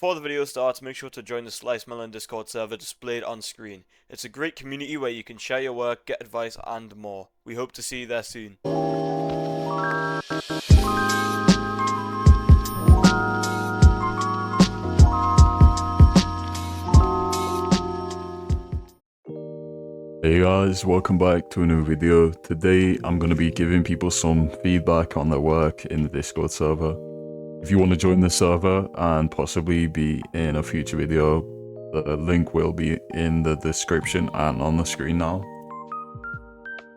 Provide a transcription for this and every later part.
Before the video starts, make sure to join the Slicedmelon Discord server displayed on screen. It's a great community where you can share your work, get advice, and more. We hope to see you there soon. Hey guys, welcome back to a new video. Today I'm going to be giving people some feedback on their work in the Discord server. If you want to join the server and possibly be in a future video, the link will be in the description and on the screen now.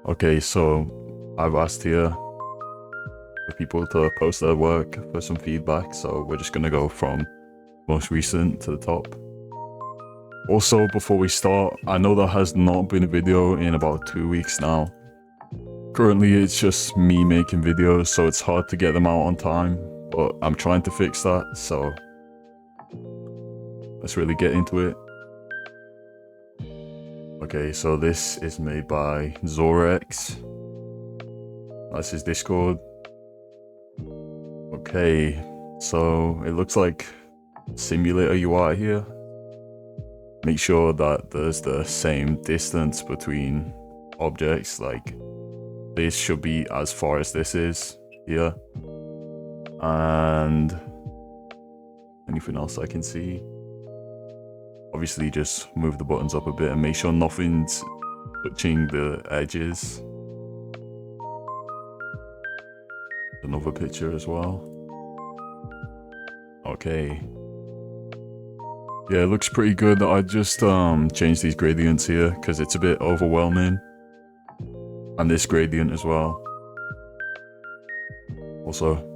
Okay, so I've asked here for people to post their work for some feedback, so we're just going to go from most recent to the top. Also, before we start, I know there has not been a video in about 2 weeks now. Currently, it's just me making videos, so it's hard to get them out on time, but I'm trying to fix that, so let's really get into it. Okay, so this is made by Zorex. That's his Discord. Okay, so it looks like simulator UI here. Make sure that there's the same distance between objects, like this should be as far as this is here. And anything else I can see? Obviously just move the buttons up a bit and make sure nothing's touching the edges. Another picture as well. Okay. Yeah, it looks pretty good. I just changed these gradients here because it's a bit overwhelming. And this gradient as well. Also,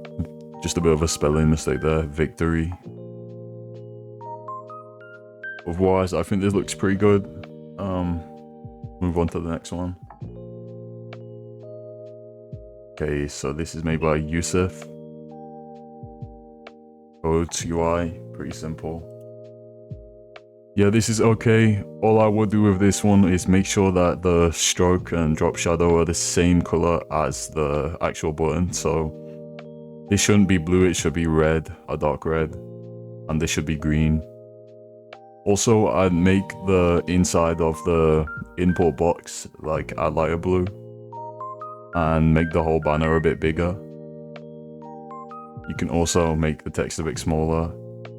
just a bit of a spelling mistake there. Victory. Otherwise, I think this looks pretty good. Move on to the next one. Okay, so this is made by Yusuf. Codes UI, pretty simple. Yeah, this is okay. All I would do with this one is make sure that the stroke and drop shadow are the same color as the actual button. So this shouldn't be blue, it should be red, a dark red. And this should be green. Also, I'd make the inside of the input box like a lighter blue. And make the whole banner a bit bigger. You can also make the text a bit smaller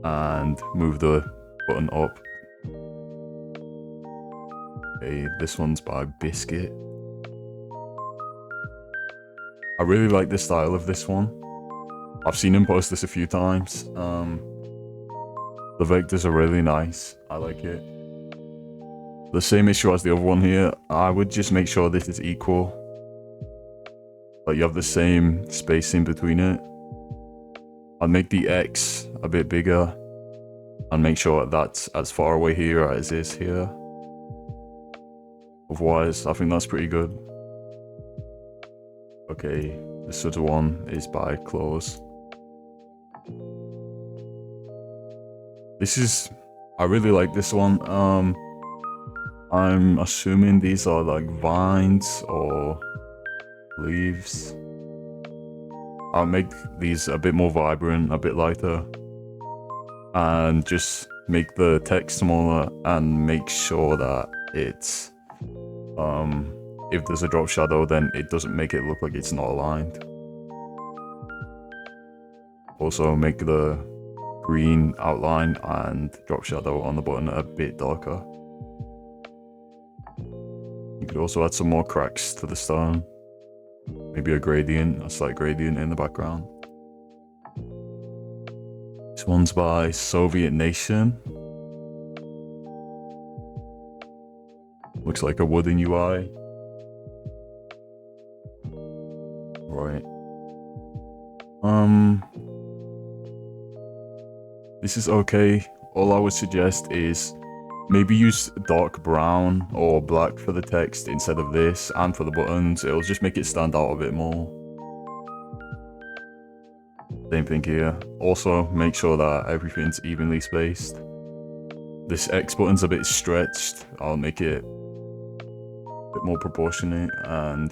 and move the button up. Okay, this one's by Biscuit. I really like the style of this one. I've seen him post this a few times. The vectors are really nice. I like it. The same issue as the other one here. I would just make sure this is equal. Like you have the same spacing between it. I'd make the X a bit bigger. And make sure that's as far away here as it is here. Otherwise, I think that's pretty good. Okay, this other one is by Close. I really like this one. I'm assuming these are like vines or leaves. I'll make these a bit more vibrant, a bit lighter. And just make the text smaller and make sure that it's if there's a drop shadow, then it doesn't make it look like it's not aligned. Also make the green outline and drop shadow on the button a bit darker. You could also add some more cracks to the stone. Maybe a slight gradient in the background. This one's by Soviet Nation. Looks like a wooden UI. Right. This is okay. All I would suggest is maybe use dark brown or black for the text instead of this, and for the buttons. It'll just make it stand out a bit more. Same thing here. Also, make sure that everything's evenly spaced. This X button's a bit stretched. I'll make it a bit more proportionate, and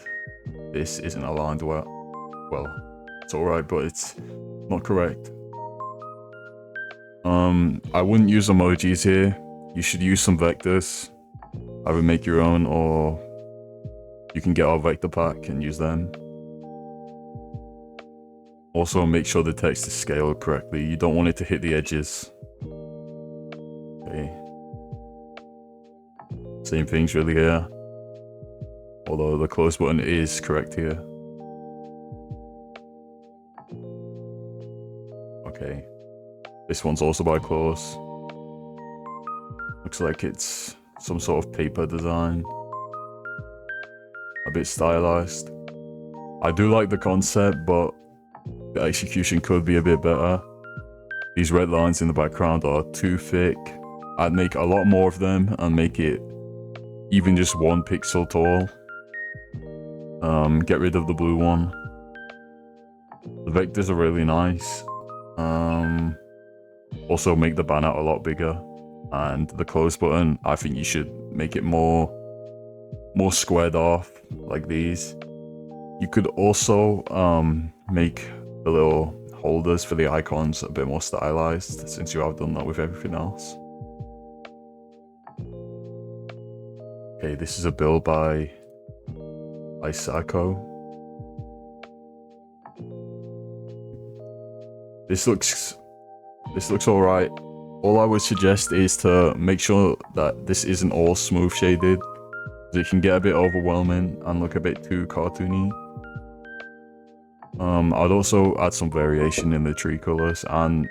this isn't aligned well. Well, it's alright, but it's not correct. I wouldn't use emojis here. You should use some vectors. Either make your own, or you can get our vector pack and use them. Also, make sure the text is scaled correctly. You don't want it to hit the edges. Okay. Same things really here. Although the close button is correct here. Okay. This one's also by close. Looks like it's some sort of paper design. A bit stylized. I do like the concept, but the execution could be a bit better. These red lines in the background are too thick. I'd make a lot more of them and make it even just 1 pixel tall. Get rid of the blue one. The vectors are really nice. Also make the banner a lot bigger. And the close button, I think you should make it more squared off, like these. You could also make the little holders for the icons a bit more stylized, since you have done that with everything else. Okay, this is a build by Sako. This looks alright. All I would suggest is to make sure that this isn't all smooth shaded. It can get a bit overwhelming and look a bit too cartoony. I'd also add some variation in the tree colors, and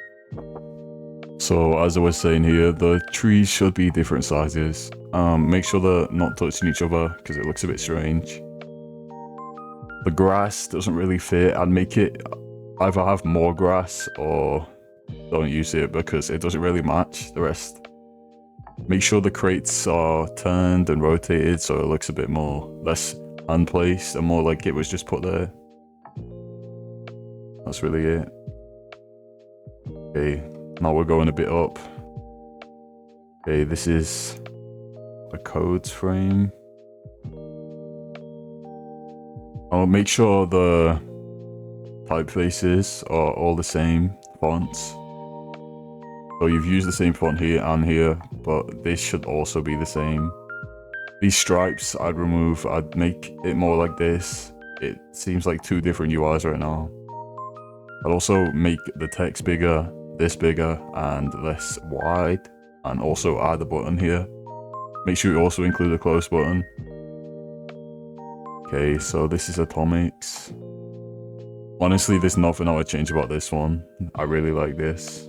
so as I was saying here, the trees should be different sizes. Make sure they're not touching each other because it looks a bit strange. The grass doesn't really fit. I'd make it either have more grass or don't use it because it doesn't really match the rest. Make sure the crates are turned and rotated so it looks a bit less hand placed and more like it was just put there. That's really it. Okay, now we're going a bit up. Okay, this is a codes frame. I'll make sure the typefaces are all the same fonts. So you've used the same font here and here, but this should also be the same. These stripes I'd remove. I'd make it more like this. It seems like 2 different UIs right now. I'd also make the text bigger, this bigger, and less wide. And also add a button here. Make sure you also include a close button. Okay, so this is Atomics. Honestly, there's nothing I would change about this one. I really like this.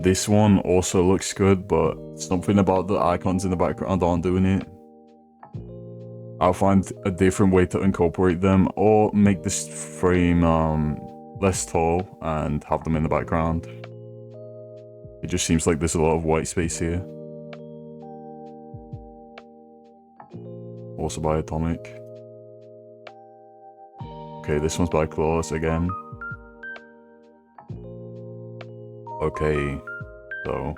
This one also looks good, but something about the icons in the background aren't doing it. I'll find a different way to incorporate them, or make this frame less tall and have them in the background. It just seems like there's a lot of white space here. Also by Atomic. Okay, this one's by Claws again. Okay, so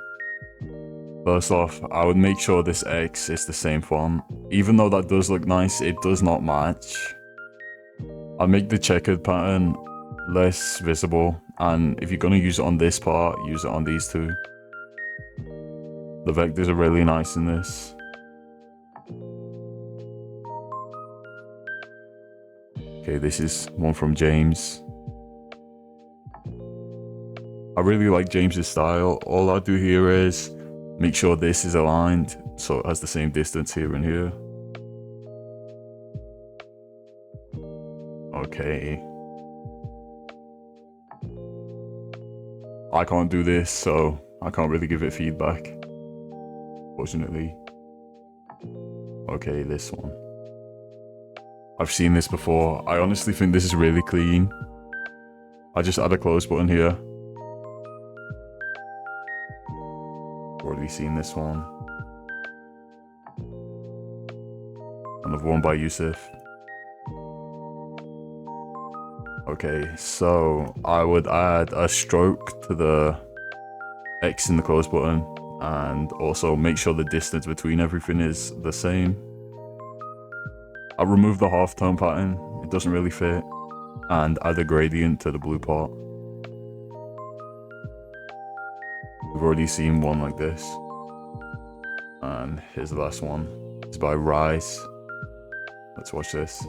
first off, I would make sure this X is the same font. Even though that does look nice, it does not match. I'll make the checkered pattern less visible, and if you're gonna use it on this part, use it on these two. The vectors are really nice in this. Okay, this is one from James. I really like James's style. All I do here is make sure this is aligned so it has the same distance here and here. Okay. I can't do this, so I can't really give it feedback, fortunately. Okay, this one. I've seen this before. I honestly think this is really clean. I just add a close button here. Already seen this one. Another one by Yusuf. Okay, so I would add a stroke to the X in the close button, and also make sure the distance between everything is the same. I'll remove the half tone pattern. It doesn't really fit. and add a gradient to the blue part. We've already seen one like this. And here's the last one. It's by Rise. Let's watch this.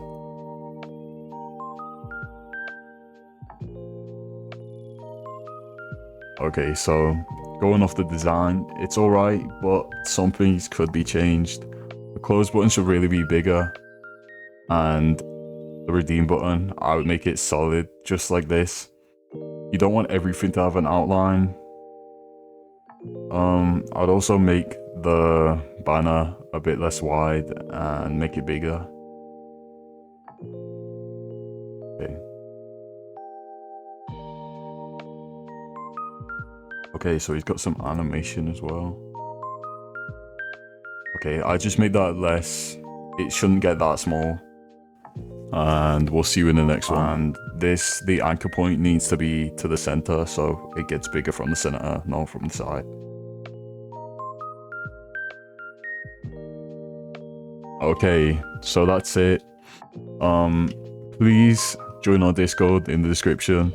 Okay, so going off the design, it's alright, but some things could be changed. The close button should really be bigger, and the redeem button, I would make it solid, just like this. You don't want everything to have an outline. I'd also make the banner a bit less wide and make it bigger. Okay. Okay, so he's got some animation as well. Okay, I just made that less. It shouldn't get that small. And we'll see you in the next one. And the anchor point needs to be to the center, so it gets bigger from the center, not from the side. Okay, so that's it. Please join our Discord in the description.